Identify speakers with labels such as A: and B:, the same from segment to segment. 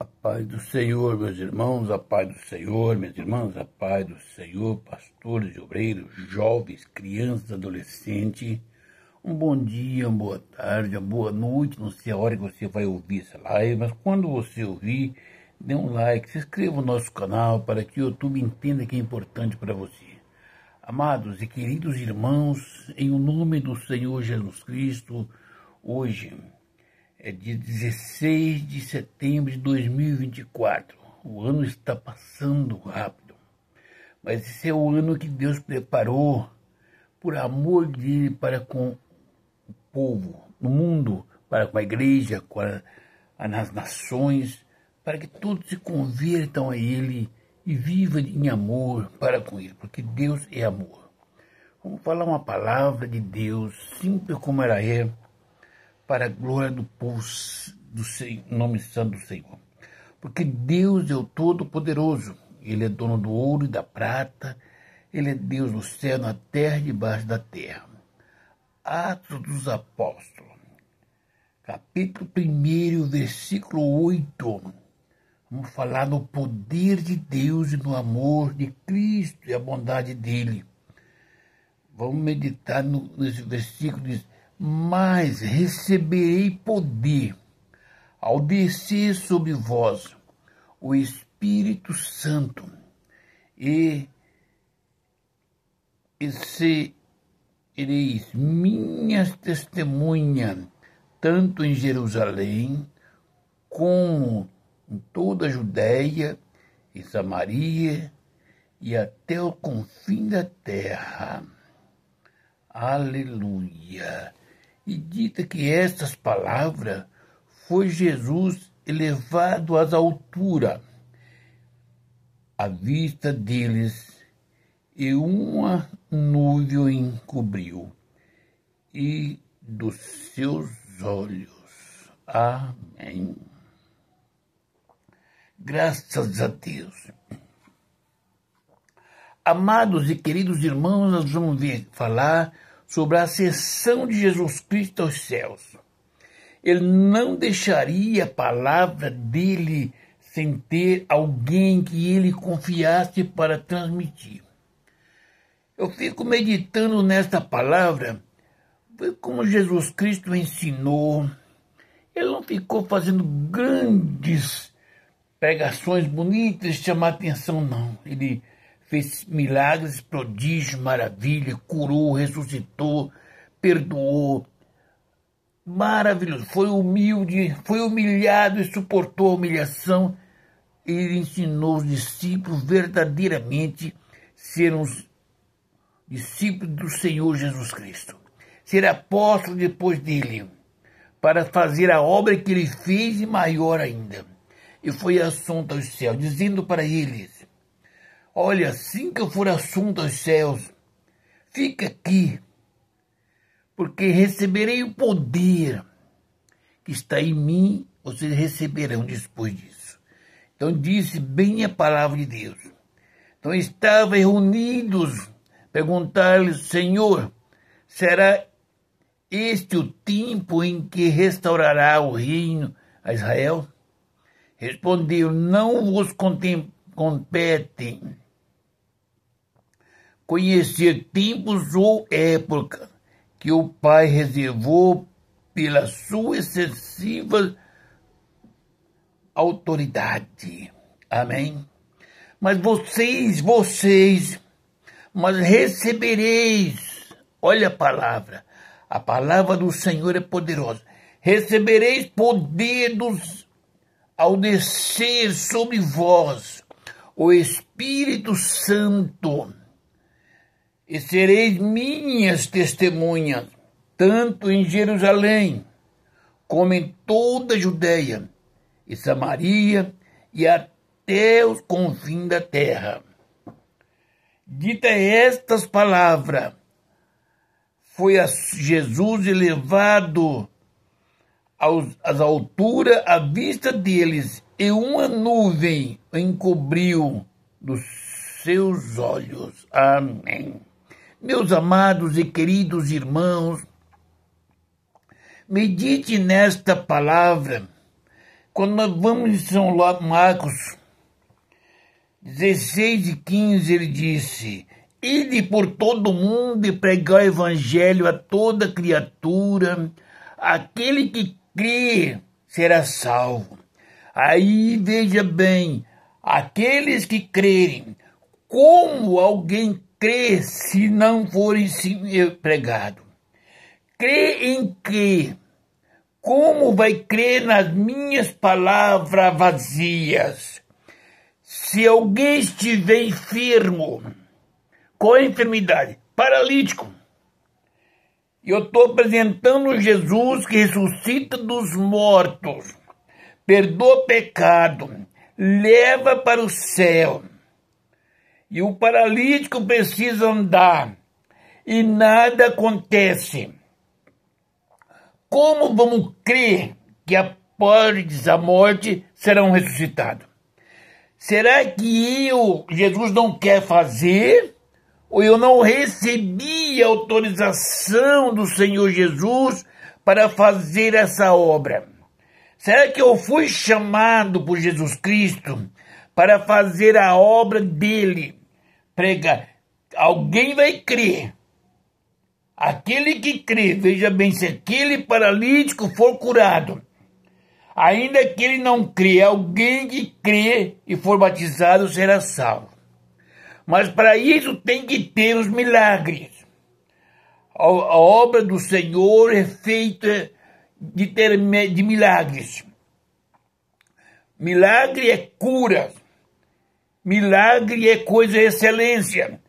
A: A paz do Senhor, meus irmãos, a paz do Senhor, minhas irmãs, a paz do Senhor, pastores e obreiros, jovens, crianças, adolescentes. Um bom dia, uma boa tarde, uma boa noite, não sei a hora que você vai ouvir essa live, mas quando você ouvir, dê um like, se inscreva no nosso canal para que o YouTube entenda que é importante para você. Amados e queridos irmãos, em o nome do Senhor Jesus Cristo, hoje é dia 16 de setembro de 2024. O ano está passando rápido, mas esse é o ano que Deus preparou por amor dele para com o povo, no mundo, para com a igreja, nas nações, para que todos se convertam a ele e vivam em amor para com ele, porque Deus é amor. Vamos falar uma palavra de Deus, simples como ela é, para a glória do povo, do nome santo do Senhor. Porque Deus é o Todo-Poderoso. Ele é dono do ouro e da prata. Ele é Deus no céu, na terra e debaixo da terra. Atos dos Apóstolos, capítulo 1, versículo 8. Vamos falar no poder de Deus e no amor de Cristo e a bondade dele. Vamos meditar nesse versículo, diz: mas receberei poder ao descer sobre vós o Espírito Santo, e sereis minhas testemunhas, tanto em Jerusalém, como em toda a Judéia e Samaria, e até o confim da terra. Aleluia! E dita que estas palavras, foi Jesus elevado às alturas, à vista deles, e uma nuvem encobriu, e dos seus olhos. Amém. Graças a Deus. Amados e queridos irmãos, nós vamos falar sobre a ascensão de Jesus Cristo aos céus. Ele não deixaria a palavra dele sem ter alguém que ele confiasse para transmitir. Eu fico meditando nesta palavra, como Jesus Cristo ensinou. Ele não ficou fazendo grandes pregações bonitas, chamar atenção, não. Ele fez milagres, prodígios, maravilha, curou, ressuscitou, perdoou. Maravilhoso. Foi humilde, foi humilhado e suportou a humilhação. Ele ensinou os discípulos verdadeiramente ser os discípulos do Senhor Jesus Cristo. Ser apóstolo depois dele, para fazer a obra que ele fez e maior ainda. E foi assunto aos céus, dizendo para eles: olha, assim que eu for assunto aos céus, fica aqui, porque receberei o poder que está em mim, vocês receberão depois disso. Então disse bem a palavra de Deus. Então estavam reunidos, perguntar-lhes: Senhor, será este o tempo em que restaurará o reino a Israel? Respondeu: não vos compete conhecer tempos ou época que o Pai reservou pela sua excessiva autoridade. Amém? Mas vocês, mas recebereis, olha a palavra do Senhor é poderosa, recebereis poder ao descer sobre vós o Espírito Santo, e sereis minhas testemunhas, tanto em Jerusalém, como em toda a Judéia e Samaria, e até os confins da terra. Dita estas palavras, foi Jesus elevado às alturas à vista deles, e uma nuvem o encobriu dos seus olhos. Amém. Meus amados e queridos irmãos, medite nesta palavra Quando nós vamos em São Marcos 16:15, ele disse: ide por todo mundo e pregar o evangelho a toda criatura. Aquele que crê será salvo. Aí veja bem, aqueles que crerem, como alguém crê se não for pregado? Crê em quê? Como vai crer nas minhas palavras vazias? Se alguém estiver enfermo, qual é a enfermidade? Paralítico. Eu estou apresentando Jesus que ressuscita dos mortos, perdoa pecado, leva para o céu. E o paralítico precisa andar e nada acontece. Como vamos crer que após a morte serão ressuscitados? Será que Jesus não quer fazer? Ou eu não recebi a autorização do Senhor Jesus para fazer essa obra? Será que eu fui chamado por Jesus Cristo para fazer a obra dele? Pregar. Alguém vai crer. Aquele que crê, veja bem, se aquele paralítico for curado, ainda que ele não crê, alguém que crê e for batizado será salvo. Mas para isso tem que ter os milagres. A obra do Senhor é feita de milagres. Milagre é cura. Milagre é coisa de excelência.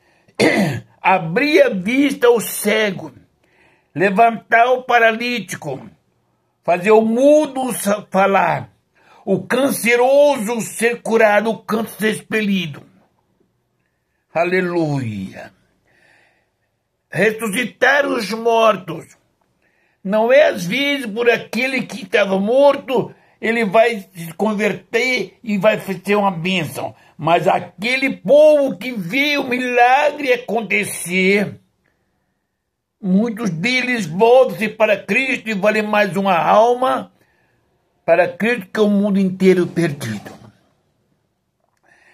A: Abrir a vista ao cego, levantar o paralítico, fazer o mudo falar, o canceroso ser curado, o câncer ser expelido. Aleluia. Ressuscitar os mortos. Não é às vezes por aquele que estava morto, ele vai se converter e vai ter uma bênção. Mas aquele povo que vê o milagre acontecer, muitos deles voltam-se para Cristo e valem mais uma alma para Cristo que o mundo inteiro perdido.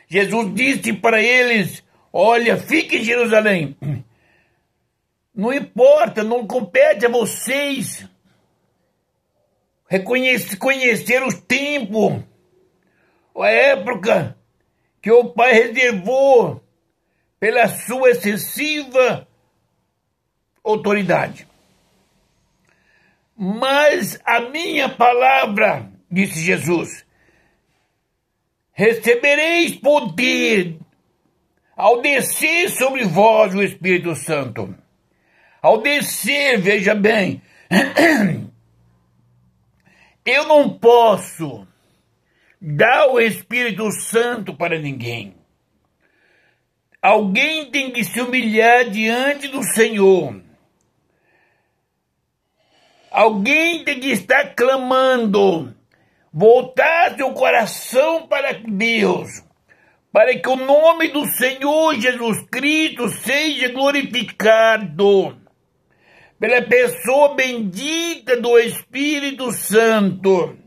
A: Jesus disse para eles: olha, fique em Jerusalém. Não importa, não compete a vocês conhecer os tempos, a época que o Pai reservou pela sua excessiva autoridade. Mas a minha palavra, disse Jesus, recebereis poder ao descer sobre vós o Espírito Santo. Ao descer, veja bem, eu não posso dar o Espírito Santo para ninguém. Alguém tem que se humilhar diante do Senhor. Alguém tem que estar clamando, voltar seu coração para Deus, para que o nome do Senhor Jesus Cristo seja glorificado pela pessoa bendita do Espírito Santo.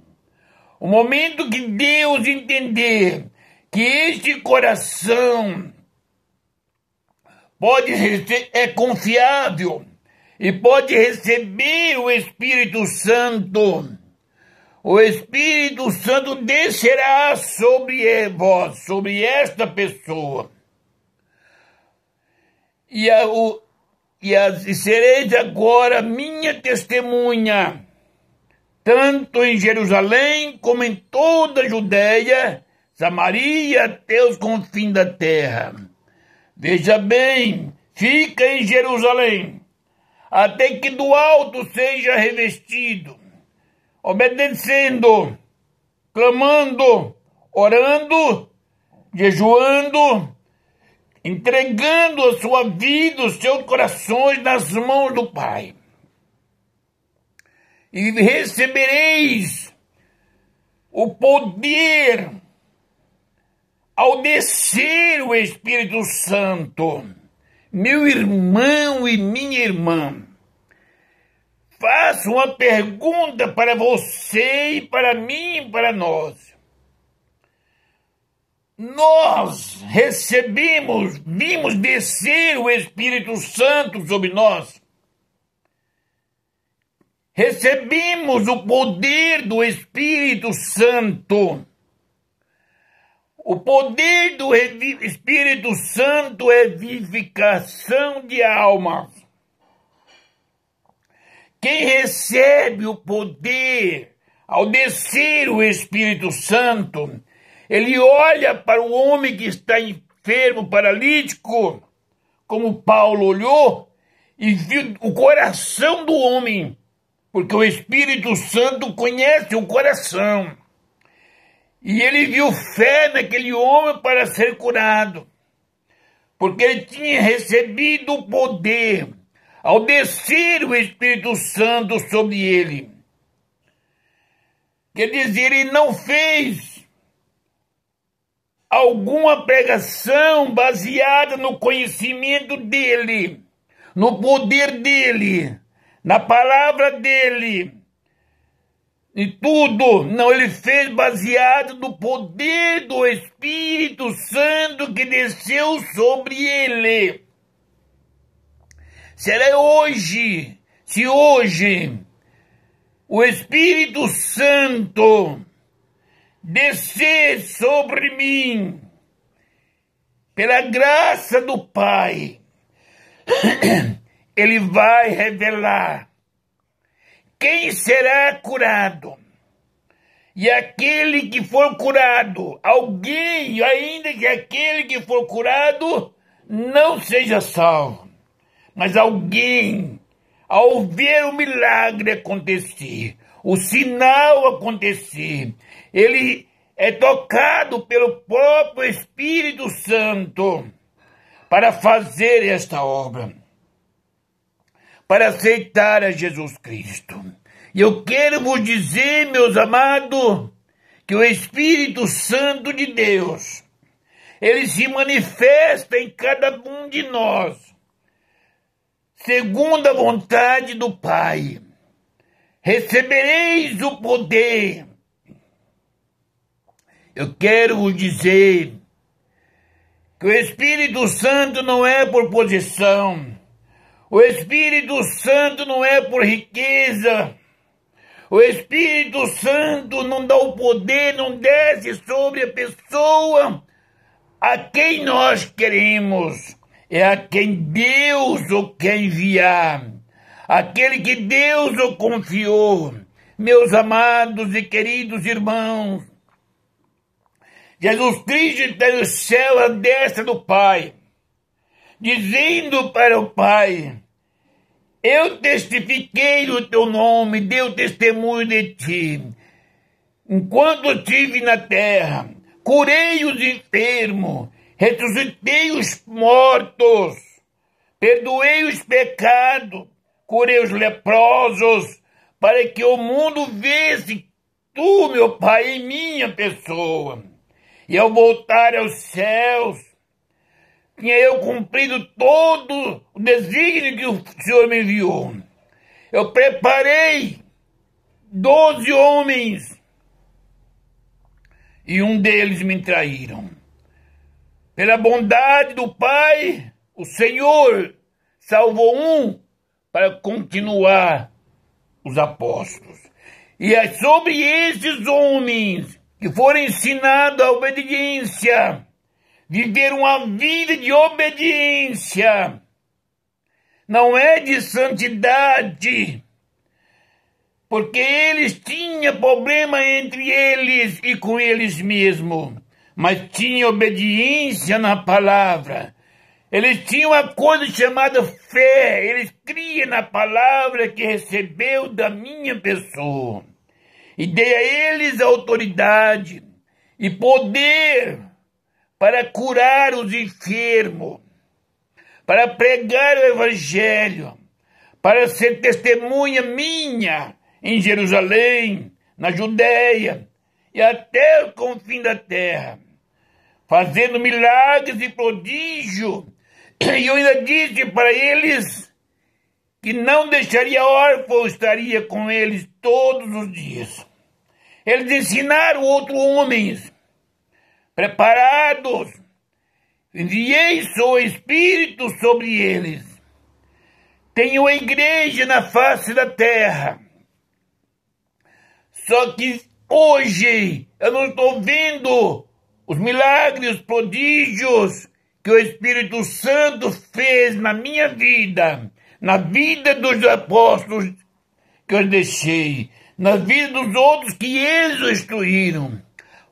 A: O momento que Deus entender que este coração é confiável e pode receber o Espírito Santo, o Espírito Santo descerá sobre vós, sobre esta pessoa. E sereis agora minha testemunha, tanto em Jerusalém como em toda a Judéia, Samaria, até os confins da terra. Veja bem, fica em Jerusalém, até que do alto seja revestido, obedecendo, clamando, orando, jejuando, entregando a sua vida, os seus corações nas mãos do Pai. E recebereis o poder ao descer o Espírito Santo. Meu irmão e minha irmã, faço uma pergunta para você e para mim e para nós. Nós vimos descer o Espírito Santo sobre nós. Recebemos o poder do Espírito Santo. O poder do Espírito Santo é vivificação de almas. Quem recebe o poder ao descer o Espírito Santo, ele olha para o homem que está enfermo, paralítico, como Paulo olhou, e viu o coração do homem, porque o Espírito Santo conhece o coração. E ele viu fé naquele homem para ser curado, porque ele tinha recebido o poder ao descer o Espírito Santo sobre ele. Quer dizer, ele não fez alguma pregação baseada no conhecimento dele, no poder dele, na palavra dele, e tudo. Não, ele fez baseado no poder do Espírito Santo que desceu sobre ele. Será hoje, se hoje o Espírito Santo descer sobre mim, pela graça do Pai, ele vai revelar quem será curado. E aquele que for curado, alguém, ainda que aquele que for curado não seja salvo, mas alguém, ao ver o milagre acontecer, o sinal acontecer, ele é tocado pelo próprio Espírito Santo para fazer esta obra, para aceitar a Jesus Cristo. E eu quero vos dizer, meus amados, que o Espírito Santo de Deus, ele se manifesta em cada um de nós, segundo a vontade do Pai. Recebereis o poder. Eu quero vos dizer que o Espírito Santo não é por posição, o Espírito Santo não é por riqueza, o Espírito Santo não dá o poder, não desce sobre a pessoa a quem nós queremos, é a quem Deus o quer enviar, aquele que Deus o confiou. Meus amados e queridos irmãos, Jesus Cristo está no céu à destra do Pai, dizendo para o Pai: eu testifiquei no teu nome, dei testemunho de ti. Enquanto estive na terra, curei os enfermos, ressuscitei os mortos, perdoei os pecados, curei os leprosos, para que o mundo visse tu, meu Pai, em minha pessoa. E ao voltar aos céus, tinha eu cumprido todo o desígnio que o Senhor me enviou. Eu preparei 12 homens e um deles me traíram. Pela bondade do Pai, o Senhor salvou um para continuar os apóstolos. E é sobre esses homens que foram ensinados a obediência, viver uma vida de obediência, não é de santidade, porque eles tinham problema entre eles e com eles mesmos, mas tinham obediência na palavra. Eles tinham uma coisa chamada fé, eles criam na palavra que recebeu da minha pessoa. E dei a eles autoridade e poder para curar os enfermos, para pregar o Evangelho, para ser testemunha minha em Jerusalém, na Judéia e até o confim da terra, fazendo milagres e prodígios. E eu ainda disse para eles que não deixaria órfão, estaria com eles todos os dias. Eles ensinaram outros homens preparados. Enviei o Espírito sobre eles. Tenho a igreja na face da terra. Só que hoje eu não estou vendo os milagres, os prodígios que o Espírito Santo fez na minha vida, na vida dos apóstolos que eu deixei, na vida dos outros que eles o instruíram.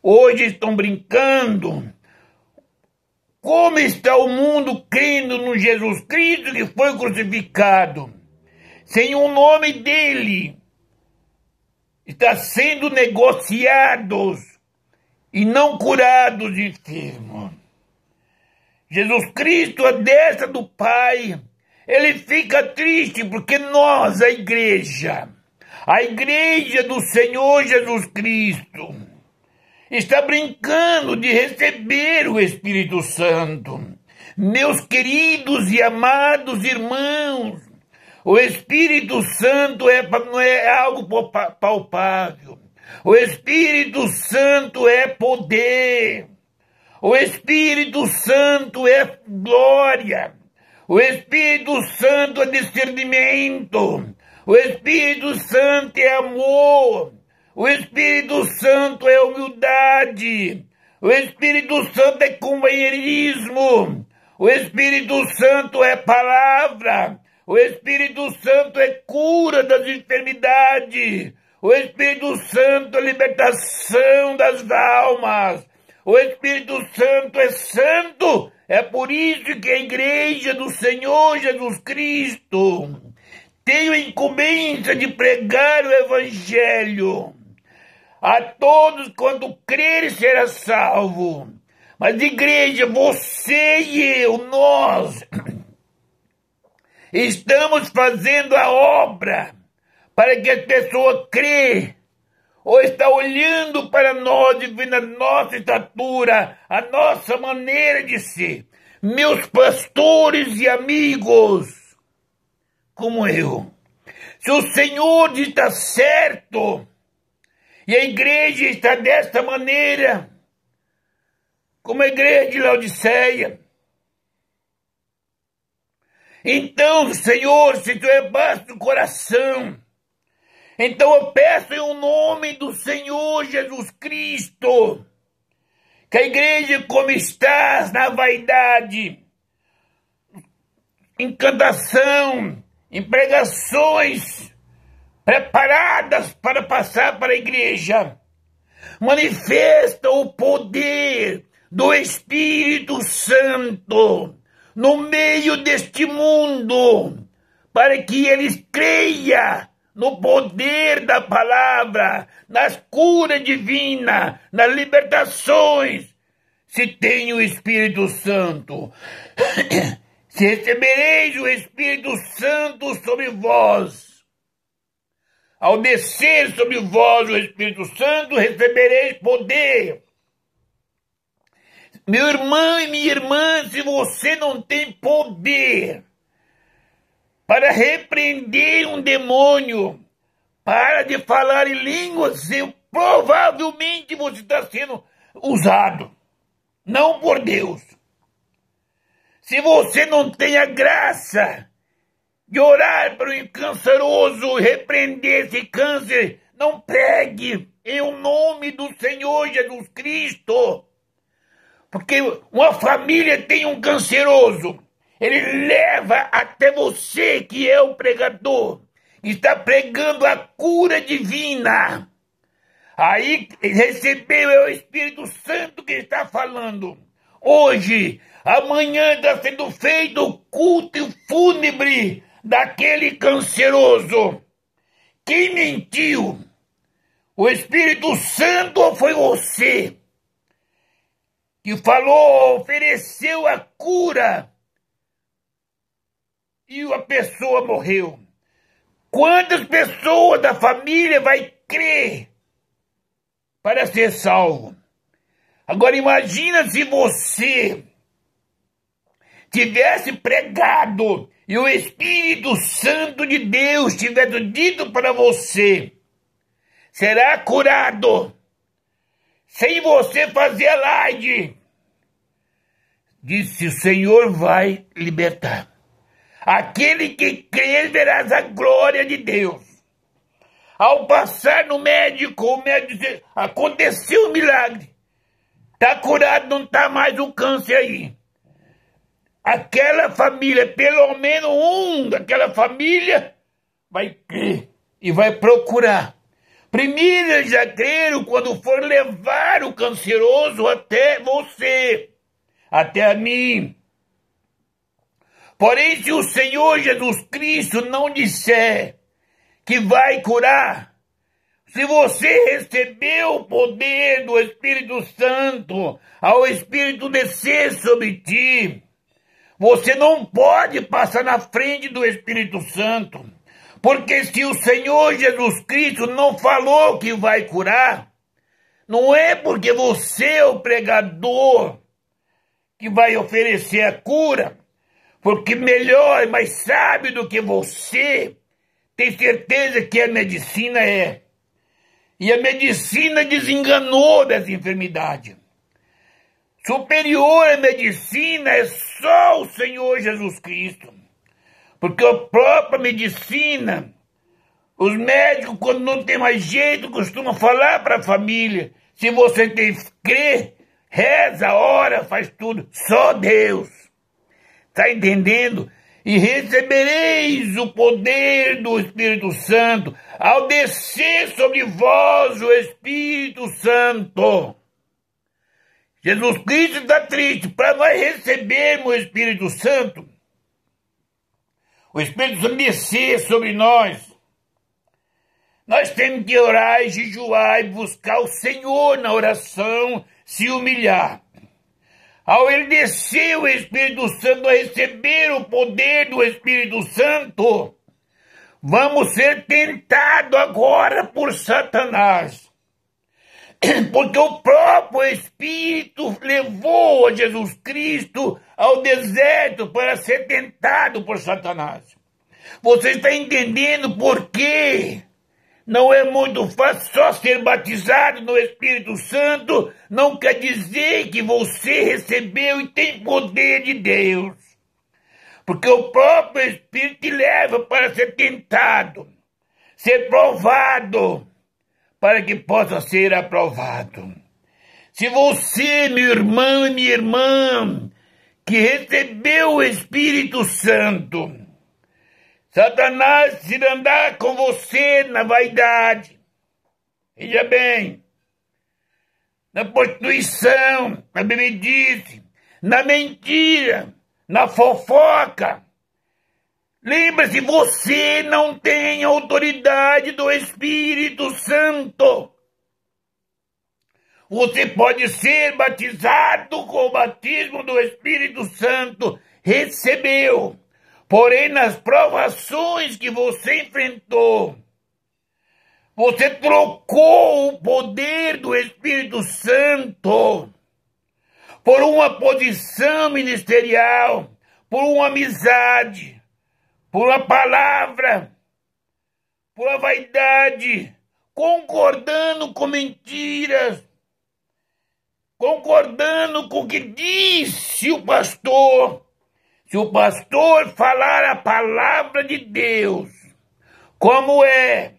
A: Hoje estão brincando. Como está o mundo crendo no Jesus Cristo que foi crucificado? Sem o nome dele, está sendo negociados e não curados enfermos. Jesus Cristo, a destra do Pai, ele fica triste porque nós, a igreja do Senhor Jesus Cristo, está brincando de receber o Espírito Santo. Meus queridos e amados irmãos, o Espírito Santo não é algo palpável. O Espírito Santo é poder. O Espírito Santo é glória. O Espírito Santo é discernimento. O Espírito Santo é amor. O Espírito Santo é humildade. O Espírito Santo é companheirismo. O Espírito Santo é palavra. O Espírito Santo é cura das enfermidades. O Espírito Santo é libertação das almas. O Espírito Santo é santo. É por isso que a igreja do Senhor Jesus Cristo tem a incumbência de pregar o Evangelho. A todos quanto crer será salvo. Mas igreja, você e eu, nós, estamos fazendo a obra para que as pessoas crêem. Ou está olhando para nós e vendo a nossa estatura, a nossa maneira de ser. Meus pastores e amigos, como eu. Se o Senhor está certo e a igreja está desta maneira, como a igreja de Laodiceia, então, Senhor, se tu é vasto o coração, então eu peço em nome do Senhor Jesus Cristo, que a igreja, como está na vaidade, em cantação, em pregações preparadas para passar para a igreja, manifesta o poder do Espírito Santo no meio deste mundo, para que eles creiam no poder da palavra, nas curas divinas, nas libertações, se tem o Espírito Santo. Se recebereis o Espírito Santo sobre vós, ao descer sobre vós o Espírito Santo, recebereis poder. Meu irmão e minha irmã, se você não tem poder para repreender um demônio, para de falar em línguas, provavelmente você está sendo usado, não por Deus. Se você não tem a graça de orar para um canceroso, repreender esse câncer, não pregue em o nome do Senhor Jesus Cristo. Porque uma família tem um canceroso, ele leva até você, que é o pregador, está pregando a cura divina. Aí recebeu o Espírito Santo que está falando. Hoje, amanhã está sendo feito o culto fúnebre daquele canceroso. Quem mentiu? O Espírito Santo ou foi você? Que falou, ofereceu a cura e a pessoa morreu. Quantas pessoas da família vai crer para ser salvo? Agora imagina se você tivesse pregado e o Espírito Santo de Deus tiver dito para você, será curado, sem você fazer alarde. Disse: o Senhor vai libertar. Aquele que crer verás a glória de Deus. Ao passar no médico, o médico diz: aconteceu um milagre. Está curado, não está mais o câncer aí. Aquela família, pelo menos um daquela família, vai crer e vai procurar. Primeiro eles já creram quando for levar o canceroso até você, até a mim. Porém, se o Senhor Jesus Cristo não disser que vai curar, se você recebeu o poder do Espírito Santo, ao Espírito descer sobre ti, você não pode passar na frente do Espírito Santo. Porque se o Senhor Jesus Cristo não falou que vai curar, não é porque você é o pregador que vai oferecer a cura, porque melhor e mais sábio do que você tem certeza que a medicina é. E a medicina desenganou dessa enfermidade. Superior à medicina é só o Senhor Jesus Cristo. Porque a própria medicina, os médicos, quando não tem mais jeito, costumam falar para a família: se você tem que crer, reza, ora, faz tudo, só Deus. Está entendendo? E recebereis o poder do Espírito Santo ao descer sobre vós o Espírito Santo. Jesus Cristo está triste para nós recebermos o Espírito Santo. O Espírito Santo descer sobre nós. Nós temos que orar e jejuar e buscar o Senhor na oração, se humilhar. Ao ele descer o Espírito Santo, a receber o poder do Espírito Santo, vamos ser tentados agora por Satanás. Porque o próprio Espírito levou a Jesus Cristo ao deserto para ser tentado por Satanás. Você está entendendo por quê? Não é muito fácil só ser batizado no Espírito Santo, não quer dizer que você recebeu e tem poder de Deus. Porque o próprio Espírito te leva para ser tentado, ser provado, para que possa ser aprovado. Se você, meu irmão e minha irmã, que recebeu o Espírito Santo, Satanás se andar com você na vaidade, veja bem, na prostituição, na bebedice, na mentira, na fofoca. Lembra-se, você não tem autoridade do Espírito Santo. Você pode ser batizado com o batismo do Espírito Santo, recebeu. Porém, nas provações que você enfrentou, você trocou o poder do Espírito Santo por uma posição ministerial, por uma amizade, por uma palavra, por uma vaidade, concordando com mentiras, concordando com o que disse o pastor. Se o pastor falar a palavra de Deus, como é,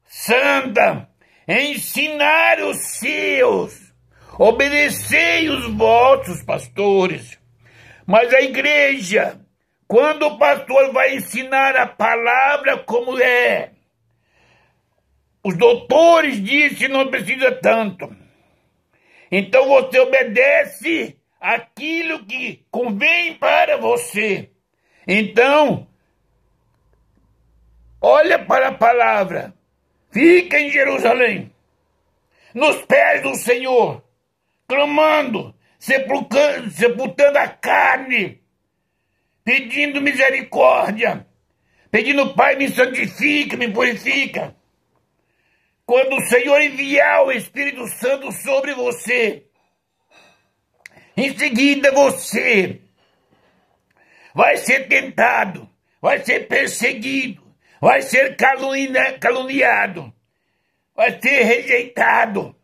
A: santa, ensinar os seus, obedecei os vossos pastores. Mas a igreja, quando o pastor vai ensinar a palavra como é, os doutores dizem que não precisa tanto. Então você obedece aquilo que convém para você. Então, olha para a palavra. Fica em Jerusalém, nos pés do Senhor, clamando, sepultando a carne, pedindo misericórdia, pedindo: Pai, me santifica, me purifica. Quando o Senhor enviar o Espírito Santo sobre você, em seguida você vai ser tentado, vai ser perseguido, vai ser caluniado, vai ser rejeitado.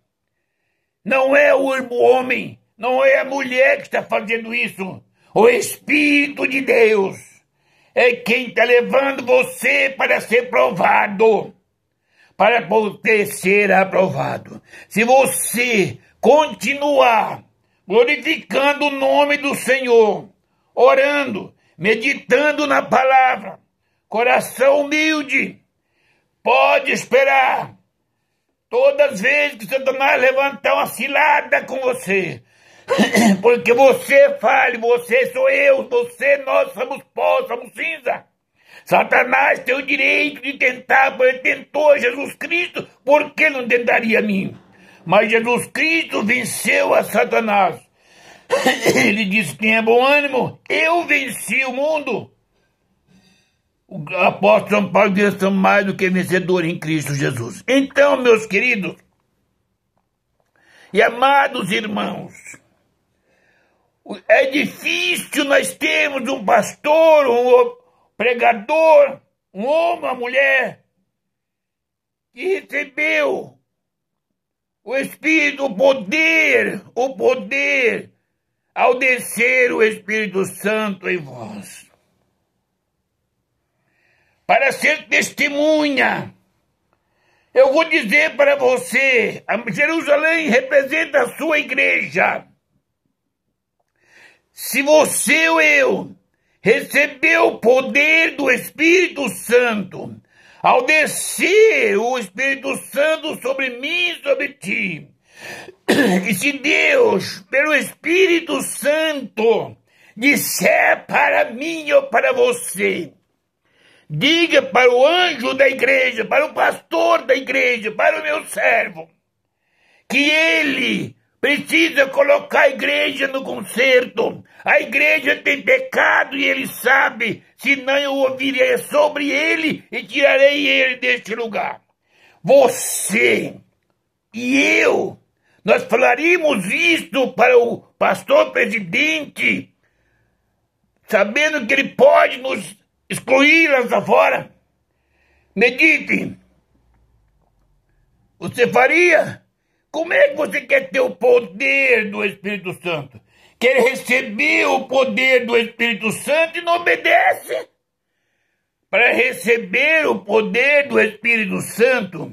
A: Não é o homem, não é a mulher que está fazendo isso. O Espírito de Deus é quem está levando você para ser provado, para poder ser aprovado. Se você continuar glorificando o nome do Senhor, orando, meditando na palavra, coração humilde, pode esperar. Todas as vezes que Satanás levantar uma cilada com você, porque você fale, você sou eu, nós somos pó, somos cinza. Satanás tem o direito de tentar, porque ele tentou Jesus Cristo, por que não tentaria a mim? Mas Jesus Cristo venceu a Satanás. Ele disse: tenha bom ânimo, eu venci o mundo. O apóstolo São Paulo diz: são mais do que vencedores em Cristo Jesus. Então, meus queridos e amados irmãos, é difícil nós termos um pastor, um pregador, um homem, uma mulher, que recebeu o Espírito, o poder, ao descer o Espírito Santo em vós, para ser testemunha. Eu vou dizer para você, Jerusalém representa a sua igreja. Se você ou eu recebeu o poder do Espírito Santo, ao descer o Espírito Santo sobre mim e sobre ti, e se Deus, pelo Espírito Santo, disser para mim ou para você, diga para o anjo da igreja, para o pastor da igreja, para o meu servo, que ele precisa colocar a igreja no conserto. A igreja tem pecado e ele sabe, senão eu ouvirei sobre ele e tirarei ele deste lugar. Você e eu, nós falaríamos isto para o pastor presidente, sabendo que ele pode nos excluir lá fora. Medite. Você faria? Como é que você quer ter o poder do Espírito Santo? Quer receber o poder do Espírito Santo e não obedece? Para receber o poder do Espírito Santo,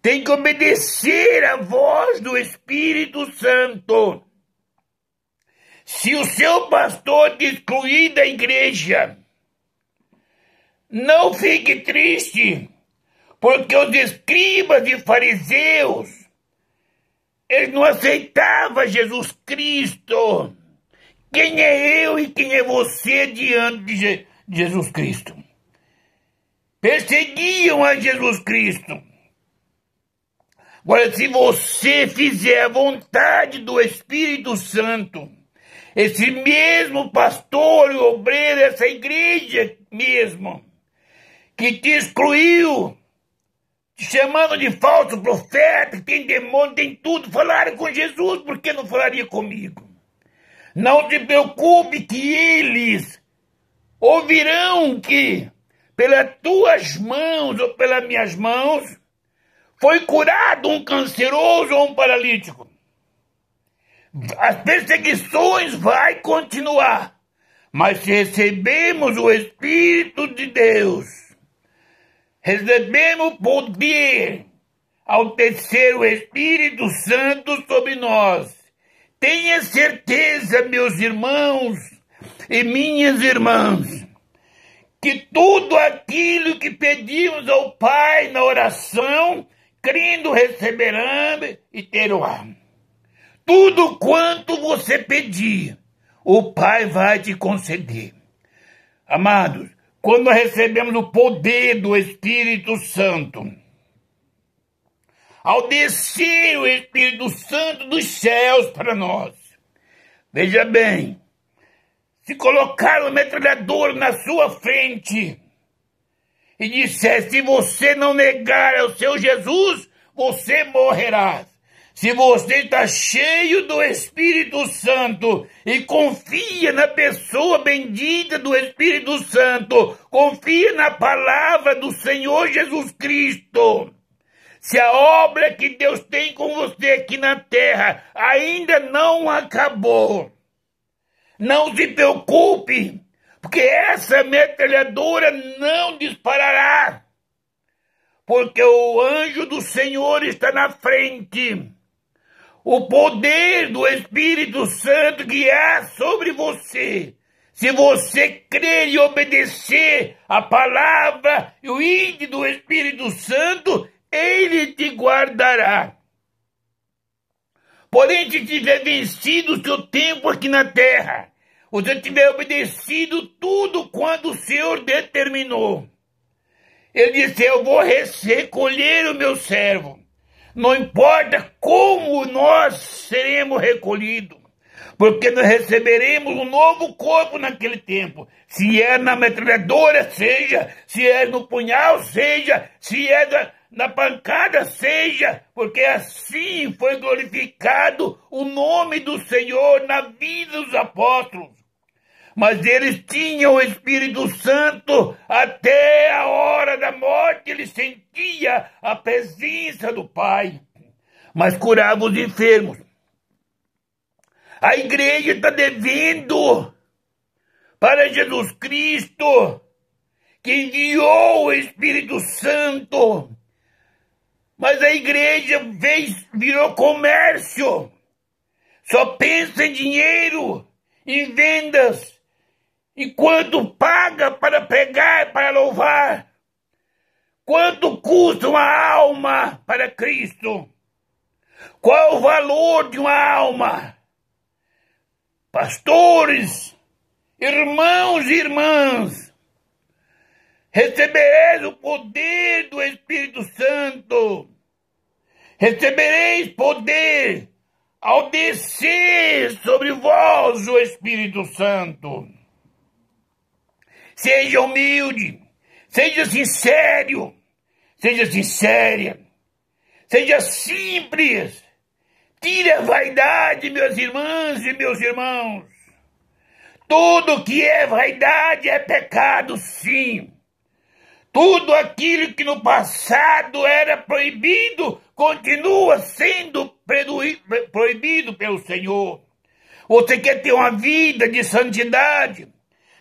A: tem que obedecer à voz do Espírito Santo. Se o seu pastor te excluir da igreja, não fique triste, porque os escribas e fariseus, eles não aceitavam Jesus Cristo. Quem é eu e quem é você diante de Jesus Cristo? Perseguiam a Jesus Cristo. Agora, se você fizer a vontade do Espírito Santo, esse mesmo pastor e obreiro, essa igreja mesmo, que te excluiu, te chamando de falso profeta, tem demônio, tem tudo, falaram com Jesus, por que não falaria comigo? Não te preocupe que eles ouvirão que pelas tuas mãos ou pelas minhas mãos foi curado um canceroso ou um paralítico. As perseguições vão continuar, mas se recebemos o Espírito de Deus, recebemos poder ao descer o Espírito Santo sobre nós. Tenha certeza, meus irmãos e minhas irmãs, que tudo aquilo que pedimos ao Pai na oração, crendo receberão e terão. Tudo quanto você pedir, o Pai vai te conceder. Amados, quando nós recebemos o poder do Espírito Santo, ao descer o Espírito Santo dos céus para nós, veja bem, se colocar uma metralhadora na sua frente e disser: se você não negar ao seu Jesus, você morrerá. Se você está cheio do Espírito Santo e confia na pessoa bendita do Espírito Santo, confia na palavra do Senhor Jesus Cristo. Se a obra que Deus tem com você aqui na terra ainda não acabou, não se preocupe, porque essa metralhadora não disparará, porque o anjo do Senhor está na frente. O poder do Espírito Santo que há sobre você, se você crer e obedecer a palavra e o ídolo do Espírito Santo, ele te guardará. Porém, se tiver vencido o seu tempo aqui na terra, você tiver obedecido tudo quanto o Senhor determinou, ele disse: eu vou recolher o meu servo. Não importa como nós seremos recolhidos, porque nós receberemos um novo corpo naquele tempo. Se é na metralhadora, seja, se é no punhal, seja, se é na pancada, seja, porque assim foi glorificado o nome do Senhor na vida dos apóstolos. Mas eles tinham o Espírito Santo até a hora da morte, ele sentia a presença do Pai, mas curava os enfermos. A igreja está devendo para Jesus Cristo, que enviou o Espírito Santo, mas a igreja virou comércio, só pensa em dinheiro, em vendas. E quanto paga para pregar, para louvar? Quanto custa uma alma para Cristo? Qual o valor de uma alma? Pastores, irmãos e irmãs, recebereis o poder do Espírito Santo. Recebereis poder ao descer sobre vós o Espírito Santo. Seja humilde, seja sincero, seja sincera, seja simples. Tire a vaidade, meus irmãos e meus irmãos. Tudo que é vaidade é pecado, sim. Tudo aquilo que no passado era proibido, continua sendo proibido pelo Senhor. Você quer ter uma vida de santidade?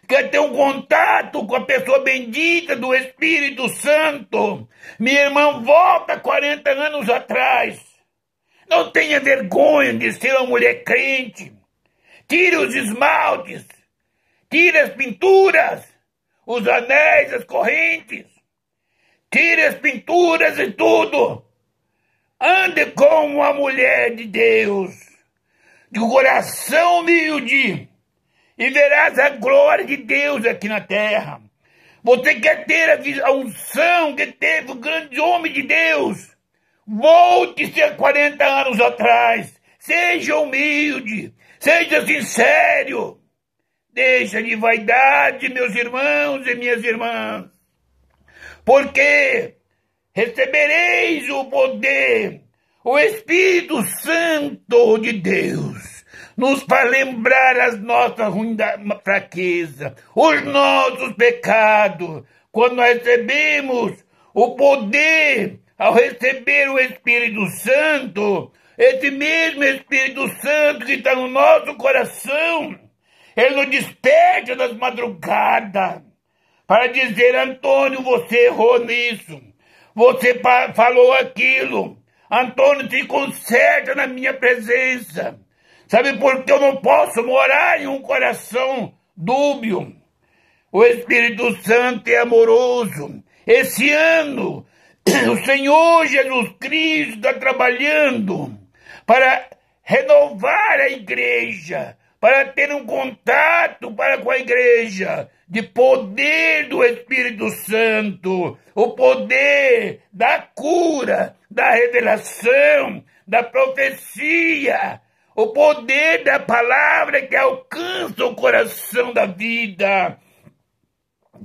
A: Quer ter um contato com a pessoa bendita do Espírito Santo? Minha irmã, volta 40 anos atrás. Não tenha vergonha de ser uma mulher crente. Tire os esmaltes, tire as pinturas, os anéis, as correntes. Tire as pinturas e tudo. Ande como uma mulher de Deus, de coração humilde, e verás a glória de Deus aqui na terra. Você quer ter a unção que teve o grande homem de Deus? Volte-se a 40 anos atrás. Seja humilde, seja sincero. Deixa de vaidade, meus irmãos e minhas irmãs. Porque recebereis o poder, o Espírito Santo de Deus nos faz lembrar as nossas fraquezas, os nossos pecados. Quando nós recebemos o poder, ao receber o Espírito Santo, esse mesmo Espírito Santo que está no nosso coração, ele nos desperta das madrugadas para dizer: Antônio, você errou nisso, você falou aquilo, Antônio, se conserta na minha presença. Sabe por que eu não posso morar em um coração dúbio? O Espírito Santo é amoroso. Esse ano, o Senhor Jesus Cristo está trabalhando para renovar a igreja, para ter um contato com a igreja, de poder do Espírito Santo, o poder da cura, da revelação, da profecia, o poder da palavra que alcança o coração da vida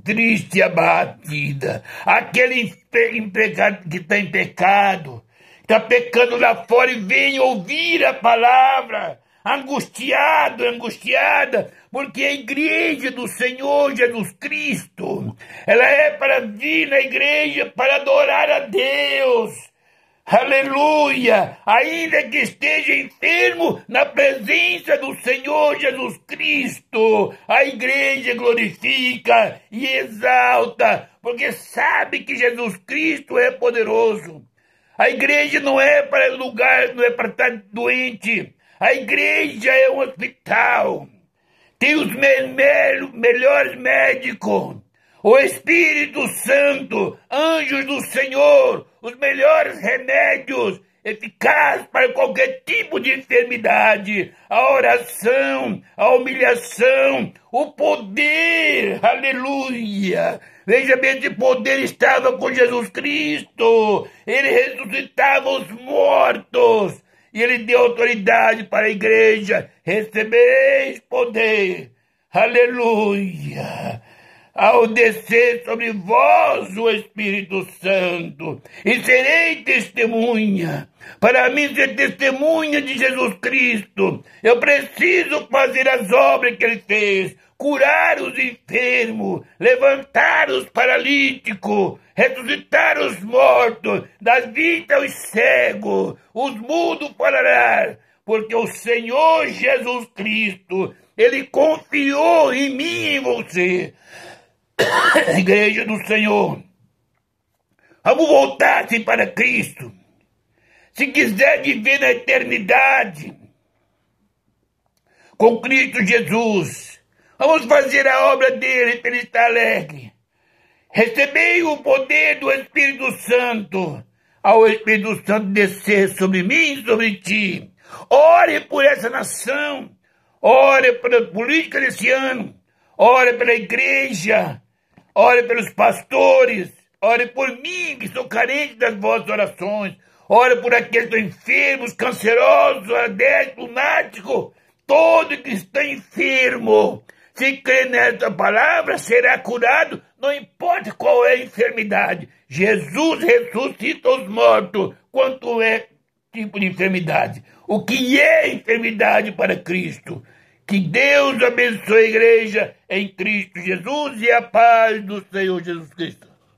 A: triste e abatida, aquele empregado que está em pecado, está pecando lá fora e vem ouvir a palavra, angustiado, angustiada, porque a igreja do Senhor Jesus Cristo, ela é para vir na igreja para adorar a Deus. Aleluia! Ainda que esteja enfermo, na presença do Senhor Jesus Cristo, a igreja glorifica e exalta, porque sabe que Jesus Cristo é poderoso. A igreja não é para lugar, não é para estar doente. A igreja é um hospital. Tem os melhores médicos. O Espírito Santo, anjos do Senhor, os melhores remédios eficazes para qualquer tipo de enfermidade, a oração, a humilhação, o poder, aleluia. Veja bem, esse poder estava com Jesus Cristo, ele ressuscitava os mortos, e ele deu autoridade para a igreja, recebeis poder, aleluia. Ao descer sobre vós o Espírito Santo, e serei testemunha. Para mim ser testemunha de Jesus Cristo, eu preciso fazer as obras que ele fez, curar os enfermos, levantar os paralíticos, ressuscitar os mortos, dar vida aos cegos, os mudos falarão, porque o Senhor Jesus Cristo, ele confiou em mim e em você. Igreja do Senhor, vamos voltar-se para Cristo. Se quiser viver na eternidade com Cristo Jesus, vamos fazer a obra dele para ele estar alegre. Recebei o poder do Espírito Santo, ao Espírito Santo descer sobre mim e sobre ti. Ore por essa nação, ore pela política desse ano, ore pela igreja, ore pelos pastores, ore por mim, que sou carente das vossas orações. Ore por aqueles que estão enfermos, cancerosos, adeptos, lunáticos, todo que está enfermo. Se crer nessa palavra, será curado, não importa qual é a enfermidade. Jesus ressuscita os mortos, quanto é tipo de enfermidade. O que é enfermidade para Cristo? Que Deus abençoe a igreja em Cristo Jesus e a paz do Senhor Jesus Cristo.